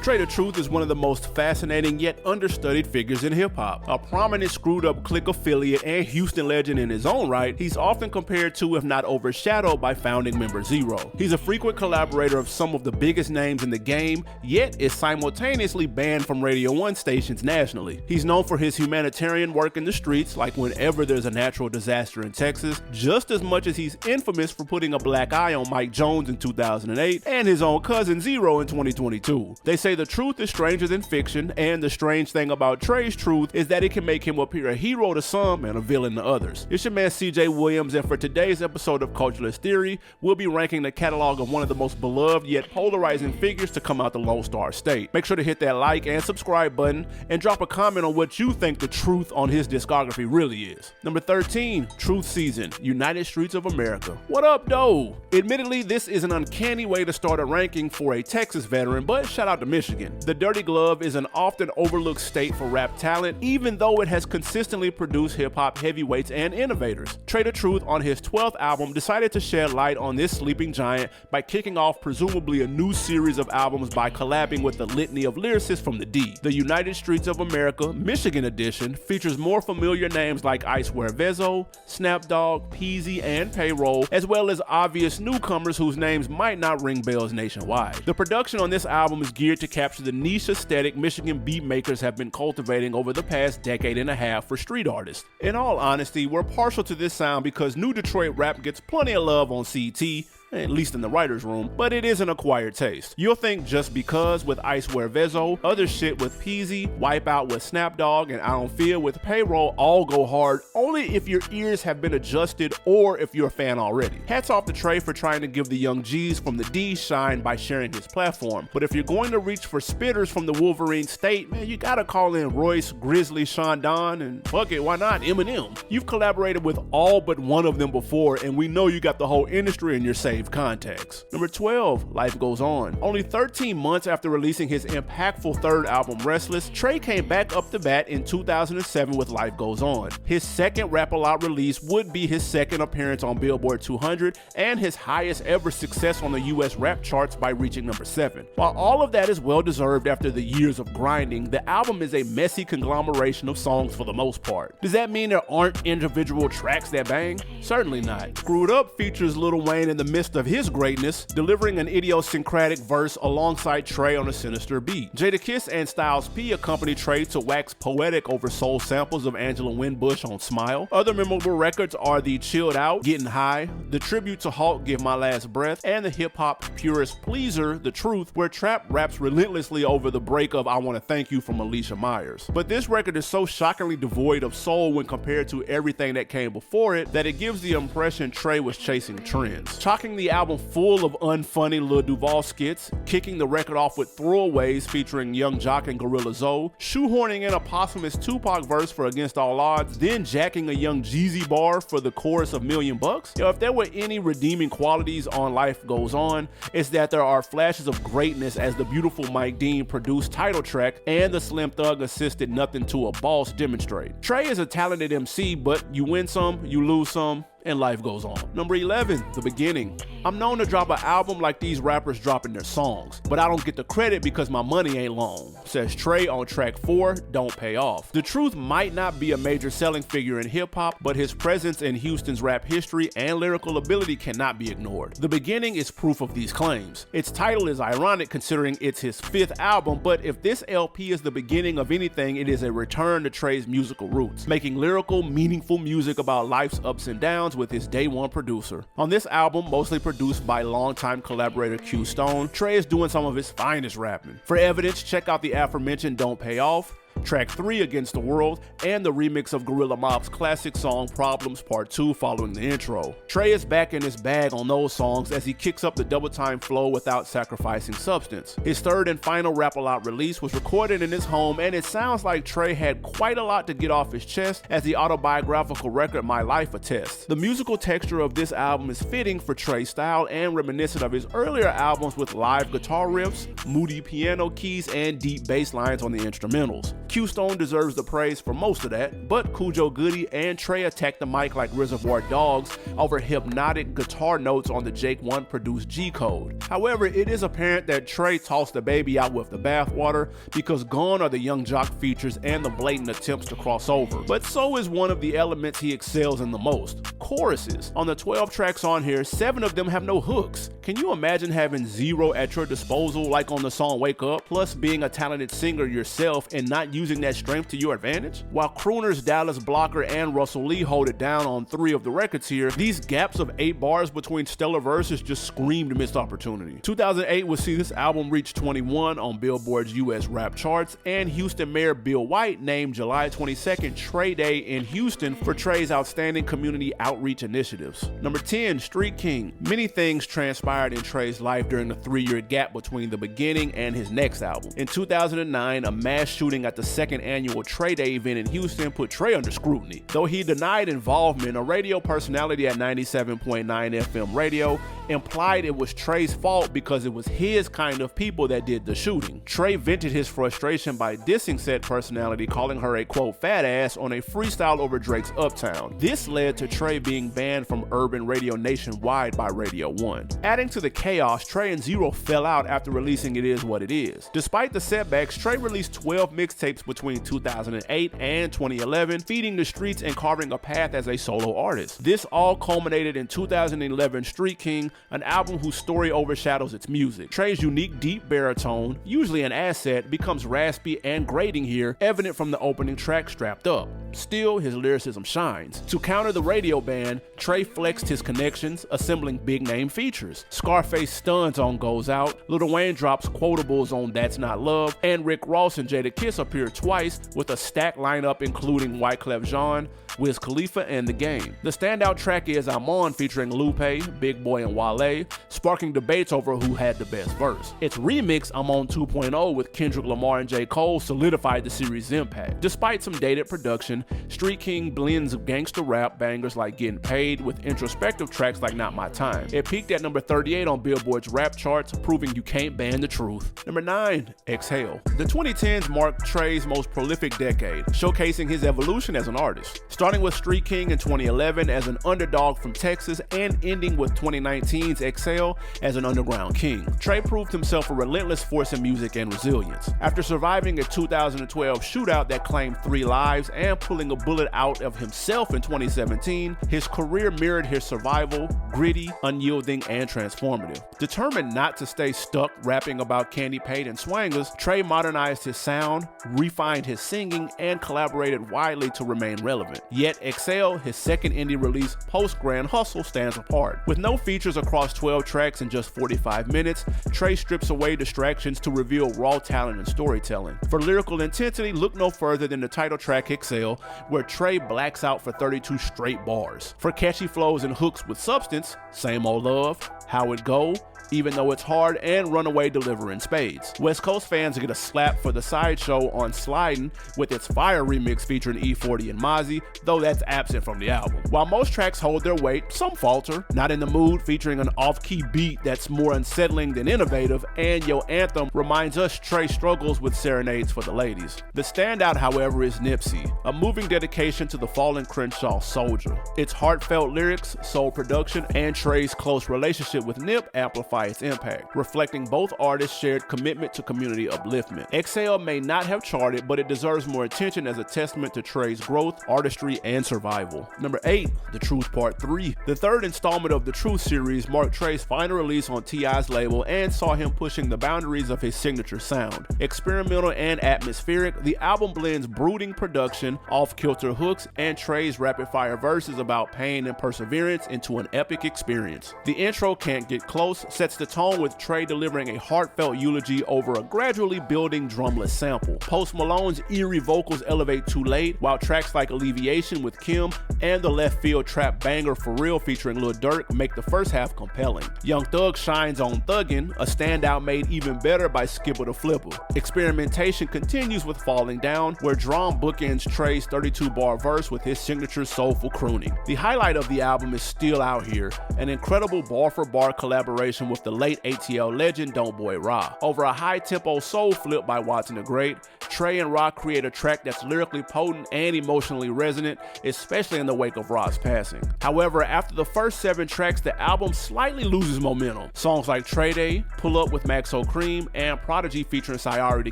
Trae the Truth is one of the most fascinating yet understudied figures in hip-hop. A prominent screwed-up clique affiliate and Houston legend in his own right, he's often compared to, if not overshadowed, by founding member Zero. He's a frequent collaborator of some of the biggest names in the game, yet is simultaneously banned from Radio 1 stations nationally. He's known for his humanitarian work in the streets, like whenever there's a natural disaster in Texas, just as much as he's infamous for putting a black eye on Mike Jones in 2008 and his own cousin Zero in 2022. They say the truth is stranger than fiction, and the strange thing about Trae's truth is that it can make him appear a hero to some and a villain to others. It's your man CJ Williams, and for today's episode of Culturalist Theory, we'll be ranking the catalog of one of the most beloved yet polarizing figures to come out the Lone Star State. Make sure to hit that like and subscribe button and drop a comment on what you think the truth on his discography really is. Number 13, Truth Season, United Streets of America. What up, though? Admittedly, this is an uncanny way to start a ranking for a Texas veteran, but shout out to Michigan. The Dirty Glove is an often overlooked state for rap talent, even though it has consistently produced hip-hop heavyweights and innovators. Trae the Truth, on his 12th album, decided to shed light on this sleeping giant by kicking off presumably a new series of albums by collabing with the litany of lyricists from the D. The United Streets of America, Michigan edition, features more familiar names like Ice Vezo, Snapdog, Peasy, and Payroll, as well as obvious newcomers whose names might not ring bells nationwide. The production on this album is geared to capture the niche aesthetic Michigan beat makers have been cultivating over the past decade and a half for street artists. In all honesty, we're partial to this sound because new Detroit rap gets plenty of love on CT, at least in the writer's room, but it is an acquired taste. You'll think Just Because with Ice Vezo, Other Shit with Peasy, Wipeout with Snapdog, and I Don't Feel with Payroll all go hard only if your ears have been adjusted or if you're a fan already. Hats off to Trae for trying to give the young G's from the D shine by sharing his platform, but if you're going to reach for spitters from the Wolverine state, man, you gotta call in Royce, Grizzly, Sean Don, and fuck it, why not Eminem? You've collaborated with all but one of them before, and we know you got the whole industry in your safe contacts. Number 12, Life Goes On. Only 13 months after releasing his impactful third album, Restless, Trae came back up to bat in 2007 with Life Goes On. His second Rap-A-Lot release would be his second appearance on Billboard 200 and his highest ever success on the US rap charts by reaching number 7. While all of that is well deserved after the years of grinding, the album is a messy conglomeration of songs for the most part. Does that mean there aren't individual tracks that bang? Certainly not. Screwed Up features Lil Wayne in the midst of his greatness, delivering an idiosyncratic verse alongside Trae on a sinister beat. Jadakiss and Styles P accompany Trae to wax poetic over soul samples of Angela Winbush on Smile. Other memorable records are the Chilled Out, Getting High, the tribute to Hulk, Give My Last Breath, and the hip-hop purist pleaser, The Truth, where Trap raps relentlessly over the break of I Wanna Thank You from Alicia Myers. But this record is so shockingly devoid of soul when compared to everything that came before it that it gives the impression Trae was chasing trends. Chalking the album full of unfunny Lil Duval skits, kicking the record off with throwaways featuring Young Jock and Gorilla Zoe, shoehorning in a posthumous Tupac verse for Against All Odds, then jacking a Young Jeezy bar for the chorus of Million Bucks. If there were any redeeming qualities on Life Goes On, it's that there are flashes of greatness as the beautiful Mike Dean produced title track and the Slim Thug assisted Nothing to a Boss demonstrate. Trae is a talented MC, but you win some, you lose some, and life goes on. Number 11, The Beginning. I'm known to drop an album like these rappers dropping their songs, but I don't get the credit because my money ain't long, says Trae on track 4, Don't Pay Off. The Truth might not be a major selling figure in hip-hop, but his presence in Houston's rap history and lyrical ability cannot be ignored. The Beginning is proof of these claims. Its title is ironic considering it's his 5th album, but if this LP is the beginning of anything, it is a return to Trae's musical roots, making lyrical, meaningful music about life's ups and downs with his day one producer. On this album, mostly produced by longtime collaborator Q Stone, Trae is doing some of his finest rapping. For evidence, check out the aforementioned Don't Pay Off, track 3 Against the World, and the remix of Gorilla Mob's classic song Problems Part 2 following the intro. Trae is back in his bag on those songs as he kicks up the double time flow without sacrificing substance. His third and final Rap-A-Lot release was recorded in his home, and it sounds like Trae had quite a lot to get off his chest, as the autobiographical record My Life attests. The musical texture of this album is fitting for Trae's style and reminiscent of his earlier albums with live guitar riffs, moody piano keys, and deep bass lines on the instrumentals. Q-Stone deserves the praise for most of that, but Cujo Goody and Trae attacked the mic like Reservoir Dogs over hypnotic guitar notes on the Jake 1 produced G-Code. However, it is apparent that Trae tossed the baby out with the bathwater because gone are the Young Jock features and the blatant attempts to cross over. But so is one of the elements he excels in the most: choruses. On the 12 tracks on here, 7 of them have no hooks. Can you imagine having 0 at your disposal like on the song Wake Up, plus being a talented singer yourself and not using that strength to your advantage? While crooners Dallas Blocker and Russell Lee hold it down on 3 of the records here, these gaps of 8 bars between stellar verses just screamed missed opportunity. 2008 would see this album reach 21 on Billboard's US rap charts, and Houston Mayor Bill White named July 22nd Trae Day in Houston for Trae's outstanding community outreach initiatives. Number 10, Street King. Many things transpired in Trae's life during the 3-year gap between the beginning and his next album. In 2009, a mass shooting at the 2nd annual Trae Day event in Houston put Trae under scrutiny. Though he denied involvement, a radio personality at 97.9 FM radio implied it was Trae's fault because it was his kind of people that did the shooting. Trae vented his frustration by dissing said personality, calling her a quote fat ass on a freestyle over Drake's Uptown. This led to Trae being banned from urban radio nationwide by Radio 1. Adding to the chaos, Trae and Zero fell out after releasing It Is What It Is. Despite the setbacks, Trae released 12 mixtapes between 2008 and 2011, feeding the streets and carving a path as a solo artist. This all culminated in 2011 Street King, an album whose story overshadows its music. Trae's unique deep baritone, usually an asset, becomes raspy and grating here, evident from the opening track Strapped Up. Still, his lyricism shines. To counter the radio ban, Trae flexed his connections, assembling big name features. Scarface stuns on Goes Out, Lil Wayne drops quotables on That's Not Love, and Rick Ross and Jadakiss appear twice with a stacked lineup including Wyclef Jean, Wiz Khalifa, and The Game. The standout track is I'm On featuring Lupe, Big Boy, and Wale, sparking debates over who had the best verse. Its remix, I'm On 2.0 with Kendrick Lamar and J. Cole, solidified the series' impact. Despite some dated production, Street King blends gangster rap bangers like Getting Paid with introspective tracks like Not My Time. It peaked at number 38 on Billboard's rap charts, proving you can't ban the truth. Number 9, Exhale. The 2010s marked Trae's most prolific decade, showcasing his evolution as an artist. Starting with Street King in 2011 as an underdog from Texas and ending with 2019's Exhale as an underground king, Trae proved himself a relentless force in music and resilience. After surviving a 2012 shootout that claimed 3 lives and pulling a bullet out of himself in 2017, his career mirrored his survival, gritty, unyielding, and transformative. Determined not to stay stuck rapping about candy paint and swangers, Trae modernized his sound, refined his singing, and collaborated widely to remain relevant. Yet Exhale, his second indie release post Grand Hustle, stands apart. With no features across 12 tracks in just 45 minutes, Trae strips away distractions to reveal raw talent and storytelling. For lyrical intensity, look no further than the title track Exhale, where Trae blacks out for 32 straight bars. For catchy flows and hooks with substance, Same Old Love, How It Go, Even Though It's Hard, and Runaway deliver in spades. West Coast fans get a slap for the sideshow on Slidin' with its Fire remix featuring E40 and Mozzie, though that's absent from the album. While most tracks hold their weight, some falter. Not in the Mood featuring an off-key beat that's more unsettling than innovative, and Yo Anthem reminds us Trae struggles with serenades for the ladies. The standout, however, is Nipsey, a moving dedication to the fallen Crenshaw soldier. Its heartfelt lyrics, soul production, and Trae's close relationship with Nip amplify its impact, reflecting both artists' shared commitment to community upliftment. Exhale may not have charted, but it deserves more attention as a testament to Trae's growth, artistry, and survival. Number 8, The Truth Part 3. The third installment of the Truth series marked Trae's final release on T.I.'s label and saw him pushing the boundaries of his signature sound. Experimental and atmospheric, the album blends brooding production, off-kilter hooks, and Trae's rapid-fire verses about pain and perseverance into an epic experience. The intro, Can't Get Close, sets the tone with Trae delivering a heartfelt eulogy over a gradually building drumless sample. Post Malone's eerie vocals elevate Too Late, while tracks like Alleviation with Kim and the left field trap banger For Real featuring Lil Durk make the first half compelling. Young Thug shines on Thuggin', a standout made even better by Skipper the Flipper. Experimentation continues with Falling Down, where Drum bookends Trae's 32-bar verse with his signature soulful crooning. The highlight of the album is Still Out Here, an incredible bar-for-bar collaboration with with the late ATL legend Don't Boy Ra. Over a high-tempo soul flip by Watson the Great, Trae and Ra create a track that's lyrically potent and emotionally resonant, especially in the wake of Ra's passing. However, after the first 7 tracks, the album slightly loses momentum. Songs like Trae, Pull Up with Maxo Cream, and Prodigy featuring Sayari the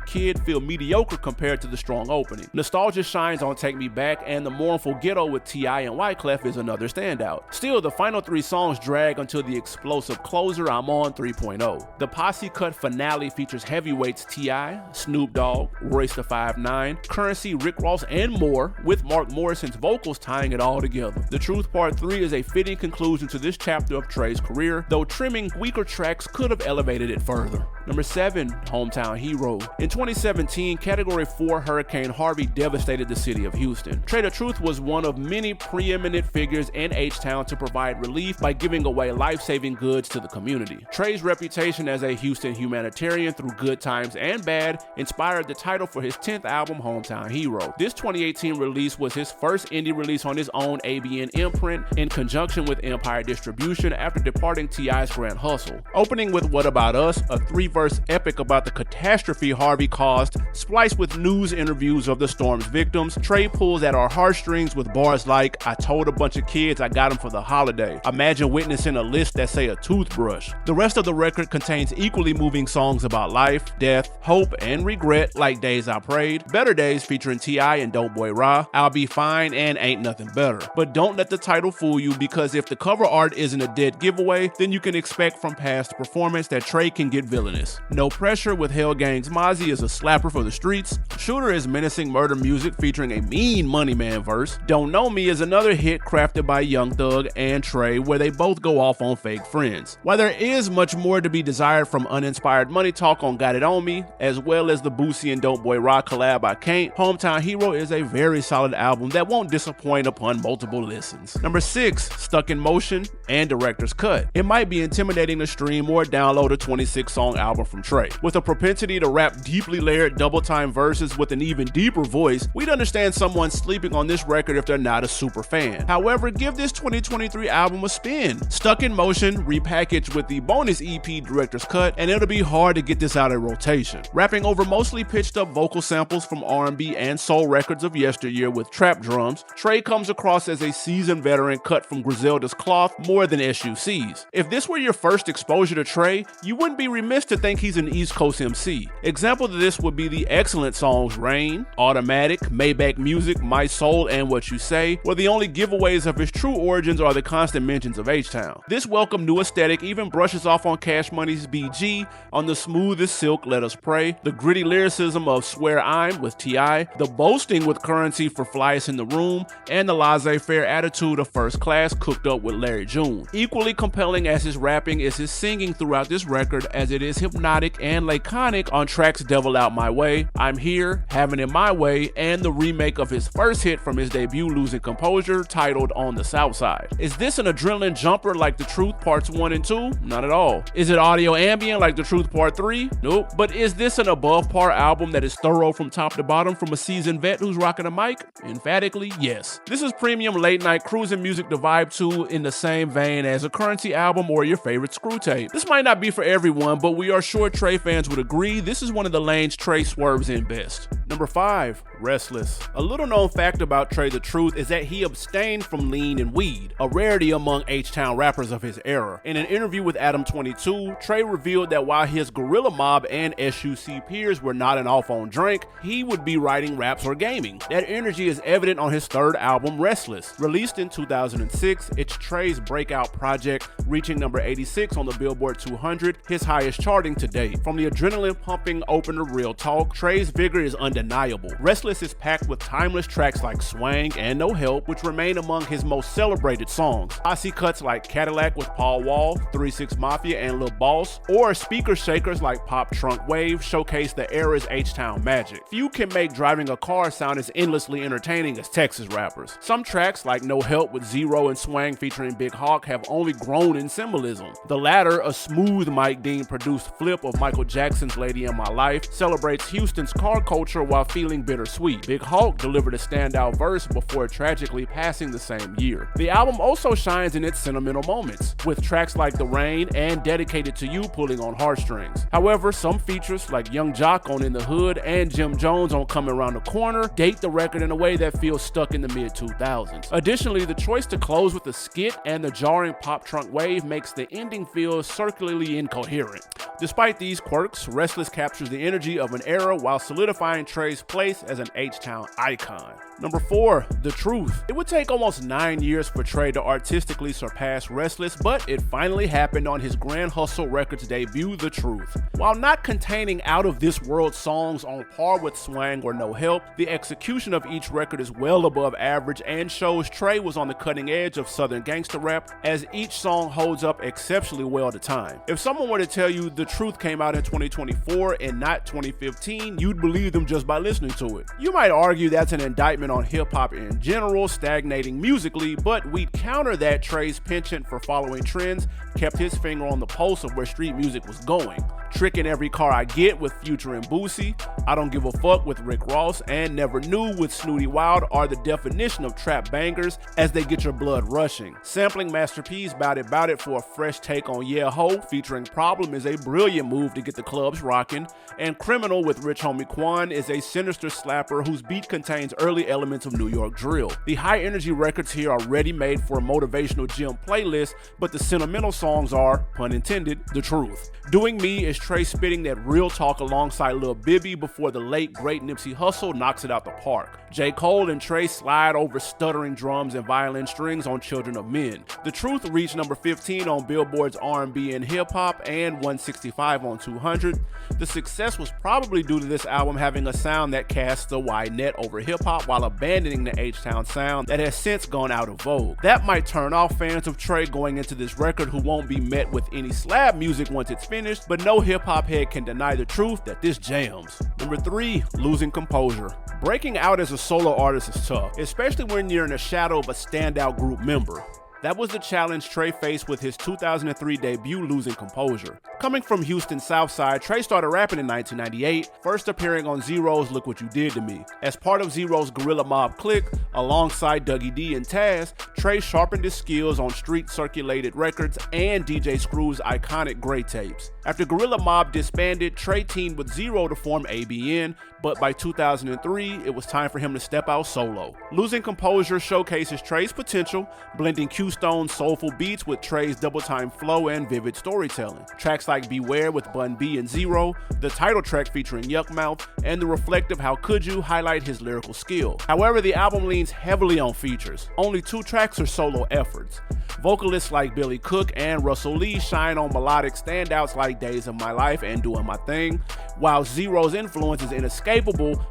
Kid feel mediocre compared to the strong opening. Nostalgia shines on Take Me Back, and the mournful Ghetto with T.I. and Wyclef is another standout. Still, the final 3 songs drag until the explosive closer, I'm On 3.0. The posse cut finale features heavyweights T.I., Snoop Dogg, Royce the 5'9", Currency, Rick Ross, and more, with Mark Morrison's vocals tying it all together. The Truth Part 3 is a fitting conclusion to this chapter of Trae's career, though trimming weaker tracks could have elevated it further. Number 7, Hometown Hero. In 2017, Category 4 Hurricane Harvey devastated the city of Houston. Trae the Truth was one of many preeminent figures in H-Town to provide relief by giving away life-saving goods to the community. Trae's reputation as a Houston humanitarian through good times and bad inspired the title for his 10th album, Hometown Hero. This 2018 release was his first indie release on his own ABN imprint in conjunction with Empire Distribution after departing T.I.'s Grand Hustle. Opening with What About Us, a 3-verse epic about the catastrophe Harvey caused, spliced with news interviews of the storm's victims, Trae pulls at our heartstrings with bars like, I told a bunch of kids I got them for the holiday. Imagine witnessing a list that say a toothbrush. The rest of the record contains equally moving songs about life, death, hope, and regret like Days I Prayed, Better Days featuring T.I. and Dope Boy Ra, I'll Be Fine, and Ain't Nothing Better. But don't let the title fool you, because if the cover art isn't a dead giveaway, then you can expect from past performance that Trae can get villainous. No Pressure with Hell Gang's Mozzie is a slapper for the streets. Shooter is menacing murder music featuring a mean Money Man verse. Don't Know Me is another hit crafted by Young Thug and Trae, where they both go off on fake friends. While there is much more to be desired from uninspired money talk on Got It On Me, as well as the Boosie and Dope Boy Rock collab I Can't, Hometown Hero is a very solid album that won't disappoint upon multiple listens. Number 6, Stuck in Motion and Director's Cut. It might be intimidating to stream or download a 26-song album from Trae. With a propensity to rap deeply layered double-time verses with an even deeper voice, we'd understand someone sleeping on this record if they're not a super fan. However, give this 2023 album a spin. Stuck in Motion, repackaged with the bonus EP Director's Cut, and it'll be hard to get this out of rotation. Rapping over mostly pitched up vocal samples from R&B and soul records of yesteryear with trap drums, Trae comes across as a seasoned veteran cut from Griselda's cloth more than SUC's. If this were your first exposure to Trae, you wouldn't be remiss to think he's an East Coast MC. Examples of this would be the excellent songs Rain, Automatic, Maybach Music, My Soul, and What You Say, where the only giveaways of his true origins are the constant mentions of H-Town. This welcome new aesthetic even brushes off on Cash Money's BG, on the smoothest silk Let Us Pray, the gritty lyricism of Swear I'm with T.I., the boasting with Currency for Flyest in the Room, and the laissez-faire attitude of First Class cooked up with Larry June. Equally compelling as his rapping is his singing throughout this record, as it is hypnotic and laconic on tracks Devil Out My Way, I'm Here, Having It My Way, and the remake of his first hit from his debut Losing Composure, titled On the South Side. Is this an adrenaline jumper like The Truth Parts 1 and 2? Not at all. Is it audio ambient like The Truth Part 3? Nope. But is this an above par album that is thorough from top to bottom from a seasoned vet who's rocking a mic? Emphatically, yes. This is premium late night cruising music to vibe to, in the same vein as a Currency album or your favorite Screw Tape. This might not be for everyone, but we are sure Trae fans would agree this is one of the lanes Trae swerves in best. Number 5, Restless. A little known fact about Trae the Truth is that he abstained from lean and weed, a rarity among H-Town rappers of his era. In an interview with Adam 22, Trae revealed that while his Gorilla Mob and SUC peers were nodding off on drink, he would be writing raps or gaming. That energy is evident on his third album, Restless. Released in 2006, it's Trae's breakout project, reaching number 86 on the Billboard 200, his highest charting to date. From the adrenaline-pumping opener Real Talk, Trae's vigor is undeniable. Restless is packed with timeless tracks like Swang and No Help, which remain among his most celebrated songs. Posse cuts like Cadillac with Paul Wall, 3-6 Mafia, and Lil Boss, or speaker shakers like Pop Trunk Wave showcase the era's H-Town magic. Few can make driving a car sound as endlessly entertaining as Texas rappers. Some tracks like No Help with Zero and Swang featuring Big Hawk have only grown in symbolism. The latter, a smooth Mike Dean produced flip of Michael Jackson's Lady in My Life, celebrates Houston's car culture while feeling bittersweet. Big Hawk delivered a standout verse before tragically passing the same year. The album also shines in its sentimental moments, with tracks like The Rain and Dedicated to You pulling on heartstrings. However, some features like Young Jock on In the Hood and Jim Jones on Coming Around the Corner date the record in a way that feels stuck in the mid-2000s. Additionally, the choice to close with a skit and the jarring pop-trunk wave makes the ending feel circularly incoherent. Despite these quirks, Restless captures the energy of an era while solidifying Trae's place as an H-Town icon. Number 4, The Truth. It would take almost 9 years for Trae to artistically surpass Restless, but it finally happened on his Grand Hustle Records debut, The Truth. While not containing out-of-this-world songs on par with Swang or No Help, the execution of each record is well above average and shows Trae was on the cutting edge of Southern gangster rap, as each song holds up exceptionally well to time. If someone were to tell you The Truth came out in 2024 and not 2015, you'd believe them just by listening to it. You might argue that's an indictment on hip-hop in general, stagnating musically, but we'd counter that Trae's penchant for following trends kept his finger on the pulse of where street music was going. Trickin' Every Car I Get with Future and Boosie, I Don't Give a Fuck with Rick Ross, and Never Knew with Snooty Wild are the definition of trap bangers as they get your blood rushing. Sampling Master P's Bout It for a fresh take on Yeah Ho featuring Problem is a brilliant move to get the clubs rocking, and Criminal with Rich Homie Quan is a sinister slapper whose beat contains early elements of New York drill. The high energy records here are ready made for a motivational gym playlist, but the sentimental songs are, pun intended, the truth. Doing Me is Trae spitting that real talk alongside Lil Bibby before the late great Nipsey Hussle knocks it out the park. J. Cole and Trae slide over stuttering drums and violin strings on Children of Men. The Truth reached number 15 on Billboard's R&B and Hip Hop and 165 on 200. The success was probably due to this album having a sound that casts a wide net over hip hop while abandoning the H-Town sound that has since gone out of vogue. That might turn off fans of Trae going into this record who won't be met with any slab music once it's finished, but no hip-hop head can deny the truth that this jams. Number 3, Losing Composure. Breaking out as a solo artist is tough, especially when you're in the shadow of a standout group member. That was the challenge Trae faced with his 2003 debut, Losing Composure. Coming from Houston's Southside, Trae started rapping in 1998, first appearing on Zero's Look What You Did to Me. As part of Zero's Gorilla Mob clique, alongside Dougie D and Taz, Trae sharpened his skills on street-circulated records and DJ Screw's iconic Grey tapes. After Gorilla Mob disbanded, Trae teamed with Zero to form ABN, but by 2003, it was time for him to step out solo. Losing Composure showcases Trae's potential, blending Q-Stone's soulful beats with Trae's double-time flow and vivid storytelling. Tracks like Beware with Bun B and Zero, the title track featuring Yuck Mouth, and the reflective How Could You highlight his lyrical skill. However, the album leans heavily on features. Only 2 tracks are solo efforts. Vocalists like Billy Cook and Russell Lee shine on melodic standouts like Days of My Life and Doing My Thing, while Zero's influence is inescapable,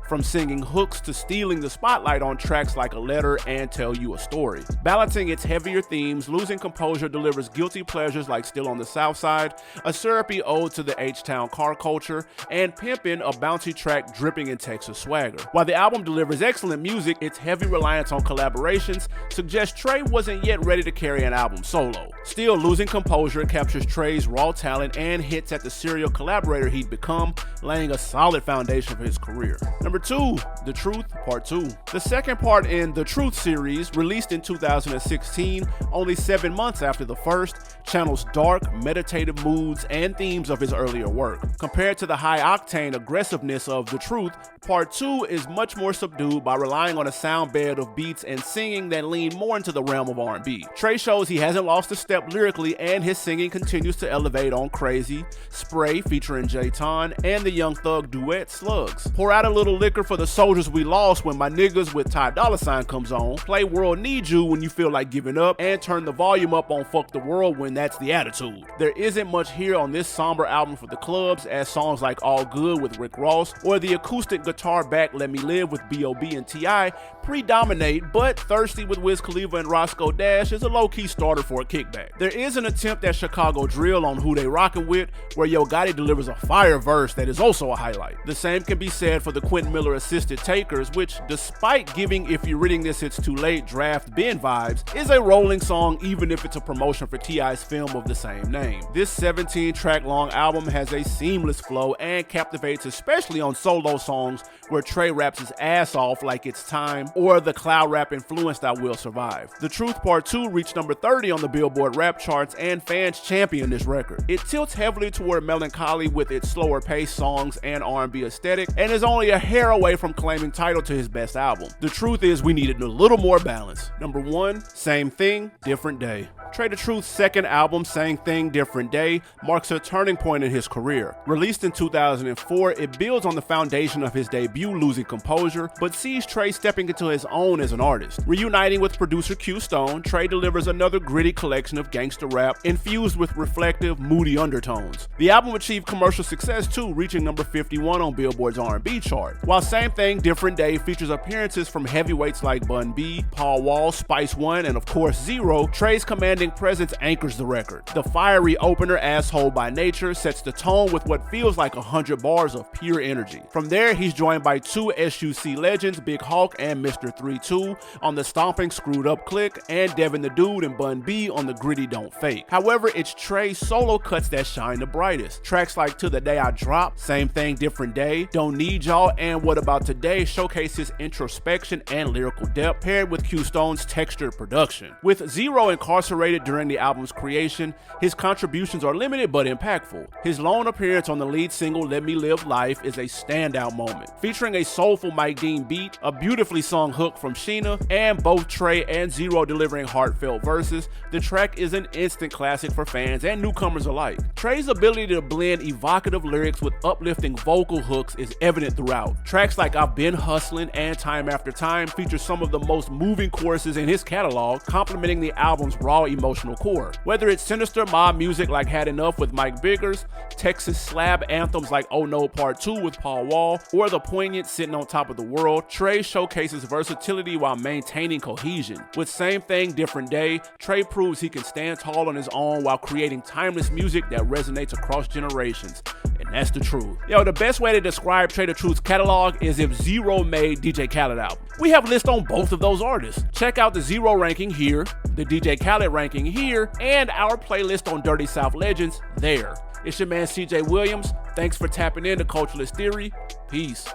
from singing hooks to stealing the spotlight on tracks like A Letter and Tell You a Story. Balancing its heavier themes, Losing Composure delivers guilty pleasures like Still on the South Side, a syrupy ode to the H-Town car culture, and Pimpin', a bouncy track dripping in Texas swagger. While the album delivers excellent music, its heavy reliance on collaborations suggests Trae wasn't yet ready to carry an album solo. Still, Losing Composure captures Trae's raw talent and hits at the serial collaborator he'd become, laying a solid foundation for his career. Number 2, The Truth, Part 2. The second part in The Truth series, released in 2016, only 7 months after the first, channels dark, meditative moods and themes of his earlier work. Compared to the high-octane aggressiveness of The Truth, Part 2 is much more subdued by relying on a sound bed of beats and singing that lean more into the realm of R&B. Trae shows he hasn't lost a step lyrically, and his singing continues to elevate on Crazy, Spray featuring J-Ton, and the Young Thug duet Slugs. Pour out a little liquor for the soldiers we lost when My Niggas with Ty Dolla $ign comes on, play World Need You when you feel like giving up, and turn the volume up on Fuck the World when that's the attitude. There isn't much here on this somber album for the clubs, as songs like All Good with Rick Ross or the acoustic guitar back Let Me Live with B.O.B. and T.I. predominate, but Thirsty with Wiz Khalifa and Roscoe Dash is a low-key starter for a kickback. There is an attempt at Chicago drill on Who They Rockin' With, where Yo Gotti delivers a fire verse that is also a highlight. The same can be said for the Quentin Miller assisted Takers, which, despite giving If You're Reading This It's Too Late draft Ben vibes, is a rolling compelling song even if it's a promotion for T.I.'s film of the same name. This 17-track long album has a seamless flow and captivates especially on solo songs where Trae raps his ass off like It's Time or the cloud rap influenced I Will Survive. The Truth Part 2 reached number 30 on the Billboard rap charts and fans champion this record. It tilts heavily toward melancholy with its slower paced songs and R&B aesthetic and is only a hair away from claiming title to his best album. The truth is we needed a little more balance. Number 1, Same Thing, Different Day. Trae the Truth's second album, Same Thing, Different Day, marks a turning point in his career. Released in 2004, it builds on the foundation of his debut, Losing Composure, but sees Trae stepping into his own as an artist. Reuniting with producer Q Stone, Trae delivers another gritty collection of gangster rap infused with reflective, moody undertones. The album achieved commercial success too, reaching number 51 on Billboard's R&B chart. While Same Thing, Different Day features appearances from heavyweights like Bun B, Paul Wall, Spice One, and of course Zero, Trae's commanding presence anchors the record. The fiery opener, Asshole by Nature, sets the tone with what feels like 100 bars of pure energy. From there, he's joined by two SUC legends, Big Hawk and Mr. 3-2, on the stomping Screwed Up Click, and Devin the Dude and Bun B on the gritty Don't Fake. However, it's Trae's solo cuts that shine the brightest. Tracks like To the Day I Drop, Same Thing, Different Day, Don't Need Y'all, and What About Today showcase his introspection and lyrical depth, paired with Q Stone's textured production. With Zero incarcerated during the album's creation, his contributions are limited but impactful. His lone appearance on the lead single Let Me Live Life is a standout moment, featuring a soulful Mike Dean beat, a beautifully sung hook from Sheena, and both Trae and Zero delivering heartfelt verses. The track is an instant classic for fans and newcomers alike. Trae's ability to blend evocative lyrics with uplifting vocal hooks is evident throughout. Tracks like I've Been Hustling and Time After Time feature some of the most moving choruses in his catalog, complementing the album's raw emotional core. Whether it's sinister mob music like Had Enough with Mike Biggers, Texas slab anthems like Oh No Part 2 with Paul Wall, or the poignant Sitting on Top of the World, Trae showcases versatility while maintaining cohesion. With Same Thing, Different Day, Trae proves he can stand tall on his own while creating timeless music that resonates across generations. And that's the truth. Yo, the best way to describe Trae the Truth's catalog is if Zero made DJ Khaled album. We have lists on both of those artists. Check out the Zero ranking here, the DJ Khaled ranking here, and our playlist on Dirty South Legends there. It's your man CJ Williams. Thanks for tapping in to Culturalist Theory. Peace.